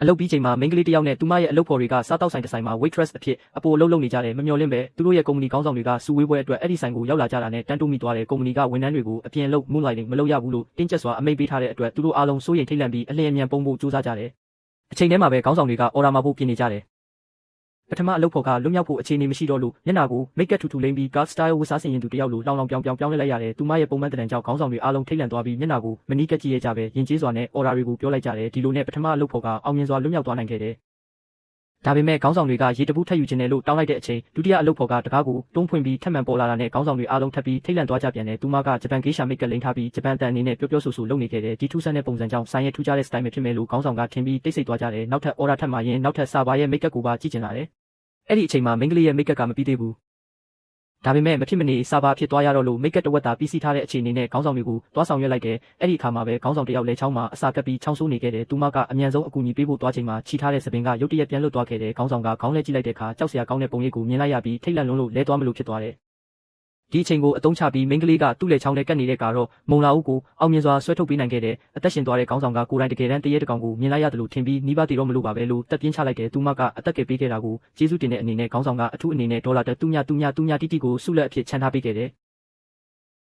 အလုပ်ပြီးချိန်မှာမိန်းကလေးတစ်ယောက်နဲ့သူမရဲ့အလုပ်ဖော်တွေကစားတောက်ဆိုင်တစ်ဆိုင်မှာ waitress အဖြစ်အပိုအလုပ်လုပ်နေကြတယ်မမျှော်လင့်ပဲသူတို့ရဲ့ကုမ္ပဏီခေါင်းဆောင်တွေကစုဝေးပွဲအတွက်အဲ့ဒီဆိုင်ကိုရောက်လာကြတာနဲ့တန်းတိုးမိသွားတဲ့ကုမ္ပဏီကဝန်ထမ်းတွေကိုအပြင်လုပ် moonlighting မလုပ်ရဘူးလို့တင်းကျပ်စွာအမိန့်ပေးထားတဲ့အတွက်သူတို့အားလုံးစိုးရိမ်ထိတ်လန့်ပြီးအလျင်အမြန်ပုံဖို့ကြိုးစားကြတယ်အချိန်ထဲမှာပဲခေါင်းဆောင်တွေကအော်ဒါမှာဖို့ပြင်နေကြတယ်ပထမအလုပ်ဖော်ကလွတ်မြောက်ဖို့အခြေအနေမရှိတော့လို့မျက်နှာကိုမိတ်ကပ်ထူထူလိမ့်ပြီး guard style ဝတ်စားဆင်ရင်သူတယောက်လိုလောင်ပြောင်းလဲလိုက်ရတယ်သူမရဲ့ပုံမှန်တန်ကြောင့်ခေါင်းဆောင်တွေအားလုံးထိတ်လန့်သွားပြီးမျက်နှာကိုမနီးကပ်ကြည့်ရကြပဲယဉ်ကျေးစွာနဲ့အော်ဒါတွေကိုပြောလိုက်ကြတယ်ဒီလိုနဲ့ပထမအလုပ်ဖော်ကအောင်မြင်စွာလွတ်မြောက်သွားနိုင်ခဲ့တယ်ဒါပေမဲ့ခေါင်းဆောင်တွေကရေတပူးထပ်ယူခြင်းနဲ့လို့တောင်းလိုက်တဲ့အချိန်ဒုတိယအလုပ်ဖော်ကတကားကိုတွန်းဖွင့်ပြီးထပ်မံပေါ်လာတာနဲ့ခေါင်းဆောင်တွေအားလုံးထပ်ပြီးထိတ်လန့်သွားကြပြန်တယ်သူမကဂျပန်ဂေးရှာမိတ်ကပ်လိန်ထားပြီးဂျပန်အတန်အနေနဲ့ပြောဆိုလုပ်နေခဲ့တယ်ဒီထူးဆန်းတဲ့ပုံစံကြောင့်ဆိုင်ရဲ့ထူးခြားတဲ့ style ဖြစ်မယ်လို့ခေါင်းဆောင်ကထင်ပြီးတိတ်ဆိတ်သွားကြတယ်နောက်ထပ် order ထပ်မှာရင်နောက်ထပ်စာပါရဲ့မိတ်ကပ်ကိုပါကြည့်ကျင်လာတယ်အဲ့ဒီအချိန်မှာမိန်းကလေးရဲ့မိတ်ကပ်ကမပြီးသေးဘူးဒါပေမဲ့မဖြစ်မနေစာပါဖြစ်သွားရတော့လို့မိတ်ကပ်တဝက်သာပြီးစီးထားတဲ့အခြေအနေနဲ့ခေါင်းဆောင်တွေကိုတွားဆောင်ရွက်လိုက်တယ်အဲ့ဒီအခါမှာပဲခေါင်းဆောင်တယောက်လဲချောင်းမှာအစာကပ်ပြီးချောင်းဆိုးနေခဲ့တယ်သူမကအမြန်ဆုံးအကူအညီပေးဖို့တွားချိန်မှာခြိထားတဲ့စပင်ကရုတ်တရက်ပြန်လွတ်သွားခဲ့တယ်ခေါင်းဆောင်ကခေါင်းလဲကြည့်လိုက်တဲ့အခါကြောက်စရာကောင်းတဲ့ပုံရိပ်ကိုမြင်လိုက်ရပြီးထိတ်လန့်လွန်းလို့လဲသွားမလို့ဖြစ်သွားတယ်ဒီအချိန်ကိုအတုံးချပြီးမိန်းကလေးကသူ့လက်ချောင်းနဲ့ကပ်နေတဲ့ကတော့မုံလာဦးကိုအောင်မြင်စွာဆွဲထုတ်ပေးနိုင်ခဲ့တယ်အသက်ရှင်သွားတဲ့ခေါင်းဆောင်ကကိုယ်တိုင်တကယ်တမ်းတရေတကောင်ကိုမြင်လိုက်ရတယ်လို့ထင်ပြီးနီးပါးတည်တော့မလို့ပါပဲလို့တက်ပြင်းချလိုက်တယ်သူမကအသက်ကယ်ပေးခဲ့တာကိုကျေးဇူးတင်တဲ့အနေနဲ့ခေါင်းဆောင်ကအထူးအနေနဲ့ဒေါ်လာ3.3.3.3တိတိကိုဆုလက်အဖြစ်ချန်ထားပေးခဲ့တယ်